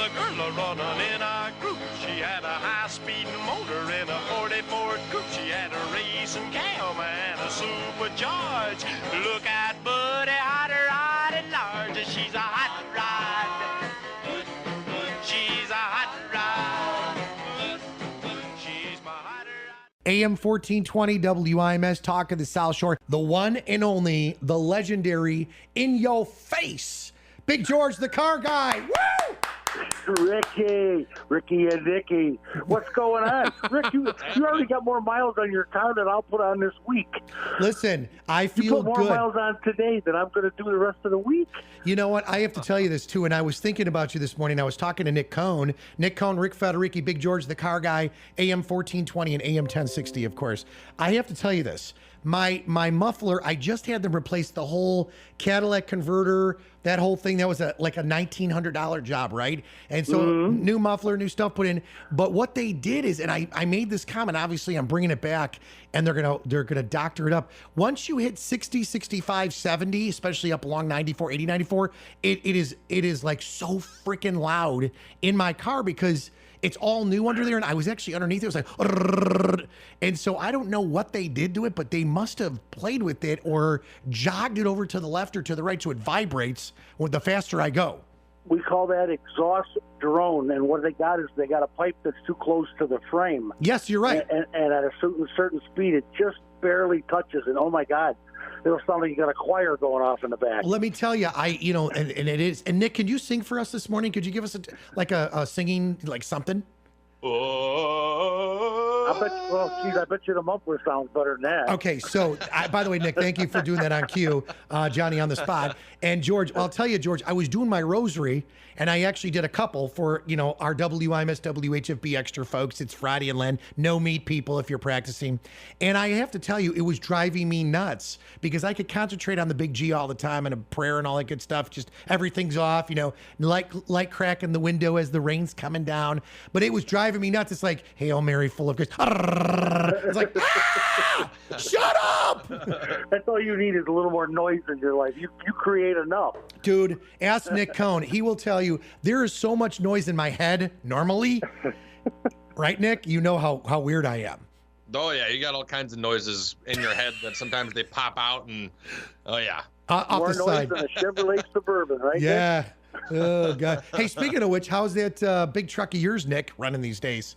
a girl running in a group. She had a high-speed motor in a 40 Ford coupe. She had a racing cam and a supercharged. Look at Buddy, hot rod at large. She's a hot rod. She's a hot rod. She's my hot rod. AM 1420 WIMS, Talk of the South Shore. The one and only, the legendary, in your face, Big George the Carguy. Woo! Ricky and Nicky, what's going on? Rick, you already got more miles on your car than I'll put on this week. Listen, I You feel put more good. miles on today than I'm going to do the rest of the week. You know what? I have to tell you this too, and I was thinking about you this morning. I was talking to Nick Cohn, Ric Federighi, Big George the Carguy, AM 1420 and AM 1060, of course. I have to tell you this. My muffler, I just had them replace the whole Cadillac converter, that whole thing. That was like a $1,900 job, right? And so new muffler, new stuff put in. But what they did is, and I made this comment, obviously I'm bringing it back, and they're gonna doctor it up. Once you hit 60, 65, 70, especially up along 94, 80, 94, it is like so freaking loud in my car because it's all new under there, and I was actually underneath it. It was like, and so I don't know what they did to it, but they must have played with it or jogged it over to the left or to the right so it vibrates the faster I go. We call that exhaust drone, and what they got is they got a pipe that's too close to the frame. Yes, you're right. And at a certain speed, it just barely touches, and oh my God, it'll sound like you got a choir going off in the back. Let me tell you, and it is. And Nick, can you sing for us this morning? Could you give us a singing, like something? I bet you the muffler sounds better than that. Okay, so by the way, Nick, thank you for doing that on cue, Johnny on the spot. And George, I'll tell you, George, I was doing my rosary, and I actually did a couple for our WIMS WHFB extra folks. It's Friday and Len, no meat people if you're practicing. And I have to tell you, it was driving me nuts because I could concentrate on the Big G all the time and a prayer and all that good stuff. Just everything's off, light crack in the window as the rain's coming down. But it was driving me nuts. It's like, Hail Mary, full of grace. It's like, shut up! That's all you need is a little more noise in your life. You create enough. Dude, ask Nick Cohn. He will tell you there is so much noise in my head normally. Right, Nick? You know how weird I am. Oh, yeah. You got all kinds of noises in your head that sometimes they pop out and, oh, yeah. Off More the noise side. than a Chevrolet Suburban, right? Yeah. Oh, God. Hey, speaking of which, how's that big truck of yours, Nick, running these days?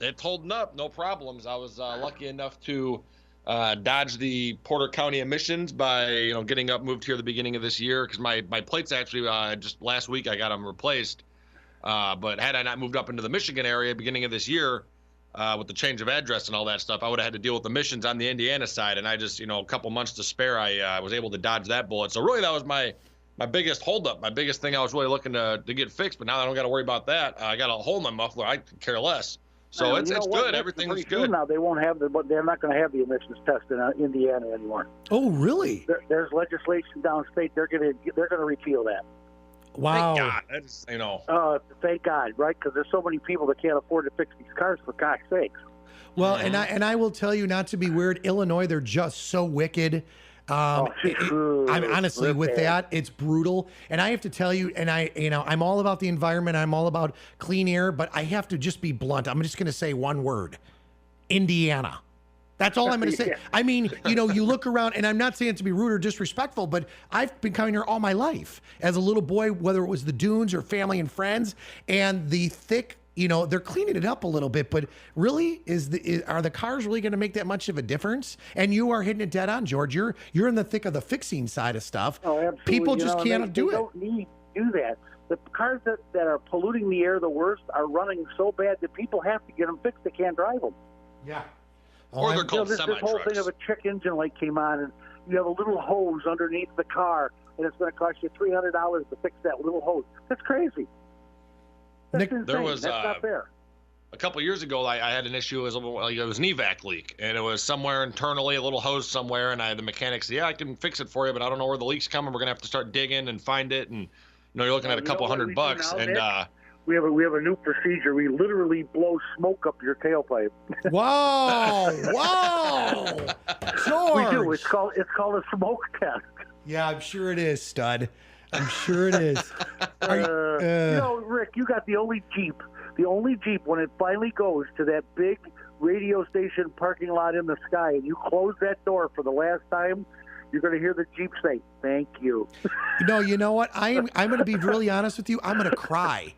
It's holding up, no problems. I was lucky enough to dodge the Porter County emissions by getting up, moved here at the beginning of this year because my plates actually just last week I got them replaced. But had I not moved up into the Michigan area beginning of this year with the change of address and all that stuff, I would have had to deal with emissions on the Indiana side. And I just a couple months to spare, I was able to dodge that bullet. So really that was my biggest holdup, my biggest thing I was really looking to get fixed. But now I don't got to worry about that. I got a hole in my muffler. I could care less. So it's good. Everything's good. Now they won't have but they're not going to have the emissions test in Indiana anymore. Oh, really? There's legislation downstate. They're going to repeal that. Wow. Thank God. That's thank God, right? Because there's so many people that can't afford to fix these cars. For God's sakes. Well, and I will tell you, not to be weird, Illinois, they're just so wicked. I'm honestly with that, it's brutal. And I have to tell you, and I'm all about the environment. I'm all about clean air, but I have to just be blunt. I'm just going to say one word: Indiana. That's all I'm going to say. Yeah. I mean, you look around, and I'm not saying it to be rude or disrespectful, but I've been coming here all my life as a little boy, whether it was the dunes or family and friends, and the thick. They're cleaning it up a little bit, but really, are the cars really going to make that much of a difference? And you are hitting it dead on, George. You're in the thick of the fixing side of stuff. Oh, absolutely. People just can't do it. They don't need to do that. The cars that are polluting the air the worst are running so bad that people have to get them fixed. They can't drive them. Yeah. Or they're called this whole thing of a check engine light came on, and you have a little hose underneath the car, and it's going to cost you $300 to fix that little hose. That's crazy. That's insane. That's not fair. A couple years ago, I had an issue. It was an evac leak, and it was somewhere internally, a little hose somewhere. And the mechanic said, "Yeah, I can fix it for you, but I don't know where the leak's coming. We're gonna have to start digging and find it." And you're looking at a couple $100. And we have a new procedure. We literally blow smoke up your tailpipe. Whoa, George. We do. It's called a smoke test. Yeah, I'm sure it is, stud. I'm sure it is. You know, Rick, you got the only Jeep when it finally goes to that big radio station parking lot in the sky, and you close that door for the last time, you're going to hear the Jeep say, "Thank you." No, you know what? I'm going to be really honest with you. I'm going to cry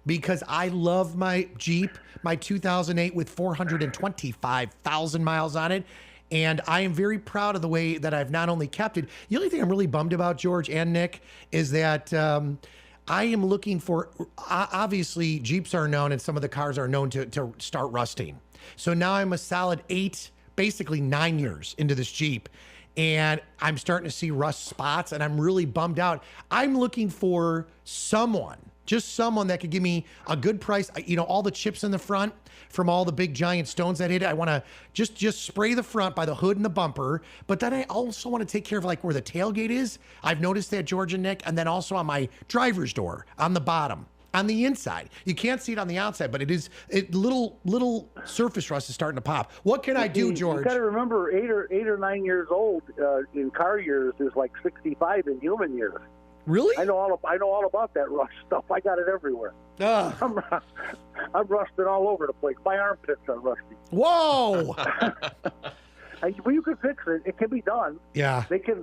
because I love my Jeep, my 2008 with 425,000 miles on it. And I am very proud of the way that I've not only kept it. The only thing I'm really bummed about, George and Nick, is that I am looking for, obviously, Jeeps are known and some of the cars are known to start rusting. So now I'm a solid 8, basically 9 years into this Jeep. And I'm starting to see rust spots, and I'm really bummed out. I'm looking for someone, just someone that could give me a good price. You know, all the chips in the front from all the big giant stones that hit it. I want to just spray the front by the hood and the bumper. But then I also want to take care of like where the tailgate is. I've noticed that, George and Nick, and then also on my driver's door on the bottom. On the inside, you can't see it on the outside, but little surface rust is starting to pop. What can I do, George? You got to remember, 8 or 9 years old in car years is like 65 in human years. Really? I know all about that rust stuff. I got it everywhere. I'm rusted all over the place. My armpits are rusty. Whoa! Well, you can fix it. It can be done. Yeah. They got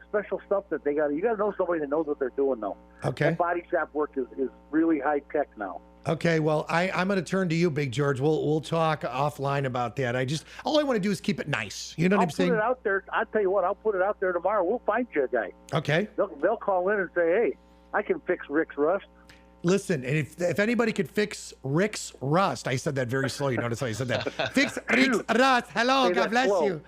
special stuff that they got. You got to know somebody that knows what they're doing, though. Okay. That body shop work is really high tech now. Okay. Well, I'm going to turn to you, Big George. We'll talk offline about that. All I want to do is keep it nice. You know what I'm saying? I'll put it out there. I'll tell you what. I'll put it out there tomorrow. We'll find you a guy. Okay. They'll call in and say, "Hey, I can fix Rick's rust." Listen, and if anybody could fix Rick's rust, I said that very slow. You notice how I said that. Fix Rick's rust. Hello, Say God bless slow. you.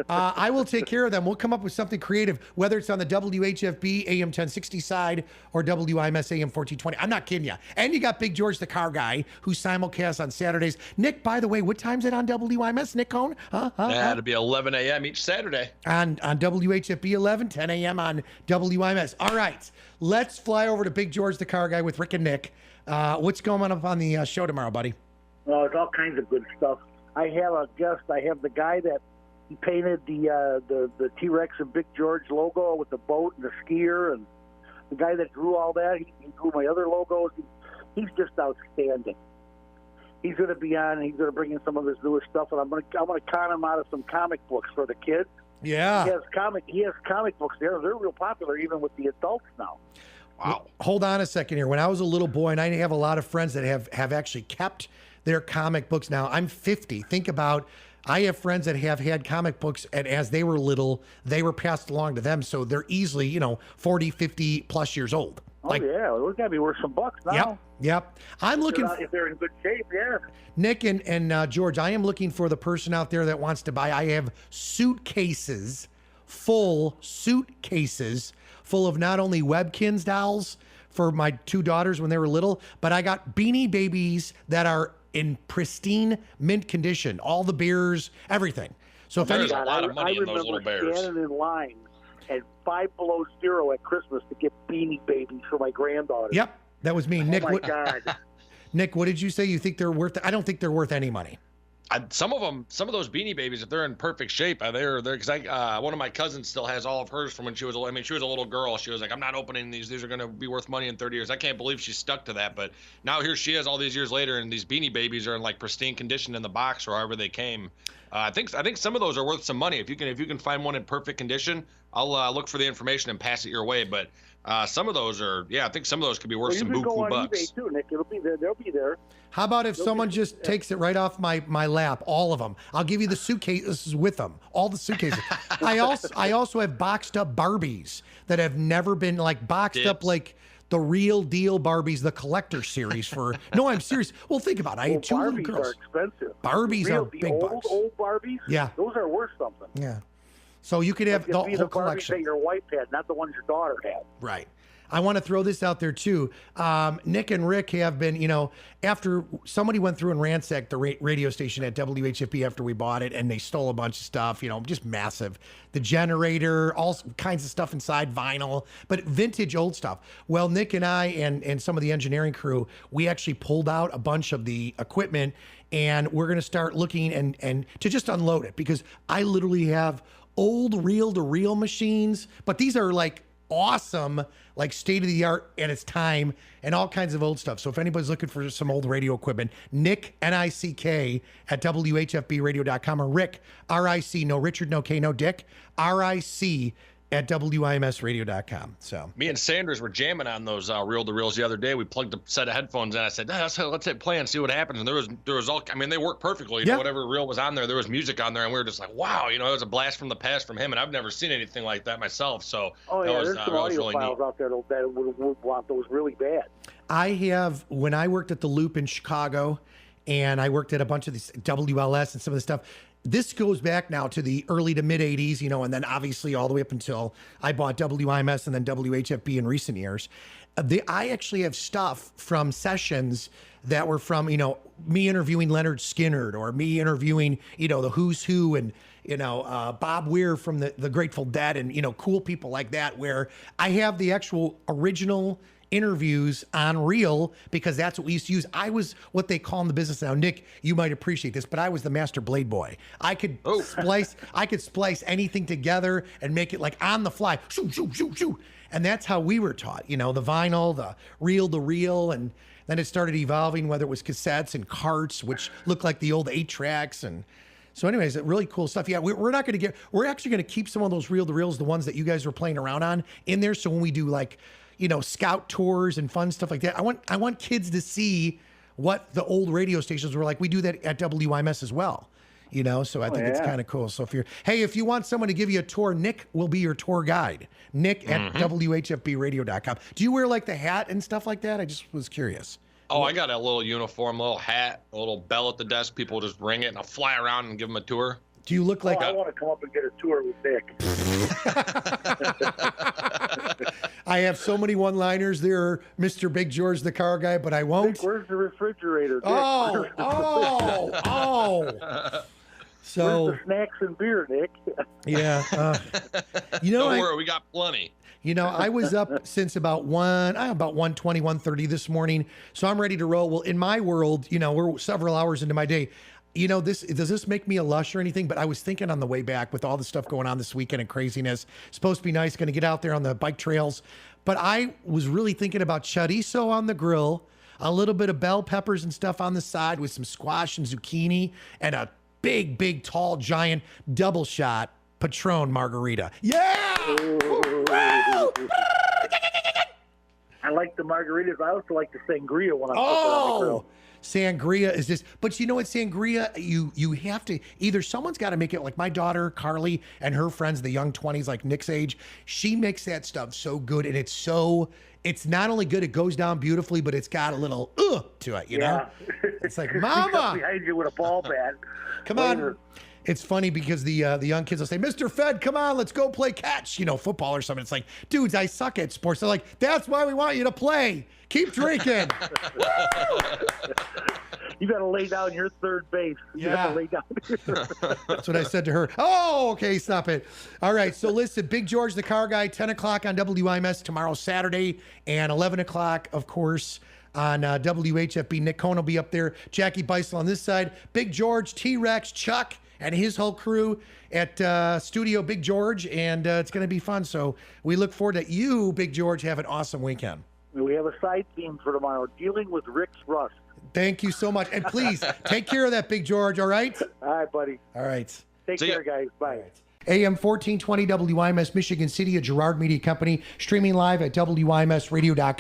I will take care of them. We'll come up with something creative, whether it's on the WHFB AM 1060 side or WIMS AM 1420. I'm not kidding you. And you got Big George the Carguy, who simulcasts on Saturdays. Nick, by the way, what time's it on WIMS, Nick Cohn? It'll be 11 a.m. each Saturday. On WHFB 11, 10 a.m. on WIMS. All right, let's fly over to Big George the Carguy with Rick and Nick. What's going up on the show tomorrow, buddy? Oh, it's all kinds of good stuff. I have a guest. I have the guy that he painted the T-Rex and Big George logo with the boat and the skier, and the guy that drew all that. He drew my other logos. He's just outstanding. He's going to be on. He's going to bring in some of his newest stuff, and I'm going to con him out of some comic books for the kids. Yeah. He has comic books there. They're real popular even with the adults now. Wow. Hold on a second here. When I was a little boy, and I have a lot of friends that have actually kept their comic books. Now, I'm 50. Think about, I have friends that have had comic books, and as they were little, they were passed along to them. So they're easily, 40, 50 plus years old. Oh, yeah. Well, it's got to be worth some bucks now. Yep. I'm looking if they're in good shape, yeah. Nick and George, I am looking for the person out there that wants to buy. I have full suitcases full of not only Webkins dolls for my 2 daughters when they were little, but I got Beanie Babies that are in pristine mint condition, all the bears, everything. So if there's a lot of money in those little bears. I remember standing in line at Five Below Zero at Christmas to get Beanie Babies for my granddaughter. Yep, that was me. Nick, oh my God. Nick, what did you say? You think they're worth? I don't think they're worth any money. Some of those Beanie Babies, if they're in perfect shape, they're because one of my cousins still has all of hers from when she was. She was a little girl. She was like, I'm not opening these. These are going to be worth money in 30 years. I can't believe she stuck to that. But now here she is, all these years later, and these Beanie Babies are in like pristine condition in the box or however they came. I think some of those are worth some money. If you can find one in perfect condition, I'll look for the information and pass it your way. But some of those are, I think some of those could be worth some buku bucks. You can go on eBay too, Nick. It'll be there. They'll be there. How about if someone just takes it right off my lap, all of them? I'll give you the suitcases with them, all the suitcases. I also have boxed up Barbies that have never been boxed up like the real deal Barbies, the collector series for. No, I'm serious. Well, think about it. I had 2 little girls. Barbies are expensive. Barbies are big bucks. Old Barbies. Yeah, those are worth something. Yeah. So you could have the whole collection. Barbies that your wife had, not the ones your daughter had. Right. I want to throw this out there too. Nick and Rick have been, after somebody went through and ransacked the radio station at WHFB after we bought it, and they stole a bunch of stuff, just massive. The generator, all kinds of stuff inside, vinyl, but vintage old stuff. Well, Nick and I and some of the engineering crew, we actually pulled out a bunch of the equipment, and we're going to start looking and to just unload it, because I literally have old reel-to-reel machines, but these are like awesome, like state of the art at its time, and all kinds of old stuff. So if anybody's looking for some old radio equipment, Nick, N-I-C-K, at WHFBradio.com, or Rick, R-I-C, no Richard, no K, no Dick, R-I-C, at WIMSradio.com. So me and Sanders were jamming on those reel-to-reels the other day. We plugged a set of headphones in. I said, let's hit play and see what happens. And there was all, I mean, they work perfectly. You know, whatever reel was on there was music on there, and we were just like, wow, you know, it was a blast from the past from him, and I've never seen anything like that myself. So there's some audio files out there that would want those really bad. I have, when I worked at the Loop in Chicago, and I worked at a bunch of these WLS and some of the stuff. This goes back now to the early to mid 80s, you know, and then obviously all the way up until I bought WIMS and then WHFB in recent years. I actually have stuff from sessions that were from, you know, me interviewing Leonard Skinner, or me interviewing, you know, the Who's Who, and, you know, Bob Weir from the Grateful Dead, and, you know, cool people like that, where I have the actual original interviews on reel, because that's what we used to use. I was what they call in the business now, Nick, you might appreciate this, but I was the master blade boy. I could splice anything together and make it like on the fly. Shoo, shoo, shoo, shoo. And that's how we were taught, you know, the vinyl, the reel to reel, and then it started evolving, whether it was cassettes and carts, which looked like the old 8-tracks. And so anyways, really cool stuff. Yeah, we're actually going to keep some of those reel to reels, the ones that you guys were playing around on, in there. So when we do, like, you know, scout tours and fun stuff like that, I want kids to see what the old radio stations were like. We do that at WIMS as well, you know, so I think it's kind of cool. So if you want someone to give you a tour, Nick will be your tour guide. Nick at WHFBradio.com. Do you wear like the hat and stuff like that? I just was curious. Oh, I got a little uniform, a little hat, a little bell at the desk. People just ring it, and I'll fly around and give them a tour. Do you look like I want to come up and get a tour with Nick. I have so many one-liners there, Mr. Big George the Carguy, but I won't. Nick, where's the refrigerator? Nick? So where's the snacks and beer, Nick? Yeah. You know, don't worry, we got plenty. You know, I was up since about 1:20, 1:30 this morning, so I'm ready to roll. Well, in my world, you know, we're several hours into my day. You know, does this make me a lush or anything? But I was thinking on the way back, with all the stuff going on this weekend and craziness, supposed to be nice, going to get out there on the bike trails. But I was really thinking about chorizo on the grill, a little bit of bell peppers and stuff on the side with some squash and zucchini, and a big, big, tall, giant double shot Patron margarita. Yeah! I like the margaritas. I also like the sangria when I'm cooking on the grill. Sangria is just, but you know what, sangria, you have to, either someone's got to make it, like my daughter, Carly, and her friends, the young 20s, like Nick's age, she makes that stuff so good, and it's not only good, it goes down beautifully, but it's got a little to it, you know? It's like, Mama! Behind you with a ball bat. Come on. It's funny because the young kids will say, Mr. Fed, come on, let's go play catch, you know, football or something. It's like, dudes, I suck at sports. They're like, that's why we want you to play. Keep drinking. You got to lay down your third base. You got to lay down. That's what I said to her. Oh, okay, stop it. All right, so listen, Big George the Carguy, 10 o'clock on WIMS tomorrow, Saturday, and 11 o'clock, of course, on WHFB. Nick Cohn will be up there. Jackie Beisel on this side. Big George, T-Rex, Chuck, and his whole crew at Studio Big George, and it's going to be fun. So we look forward to you, Big George. Have an awesome weekend. We have a side theme for tomorrow, dealing with Rick's rust. Thank you so much. And please, take care of that, Big George, all right? All right, buddy. All right. Take care, guys. Bye. AM 1420 WIMS, Michigan City, a Girard Media Company, streaming live at WIMSradio.com.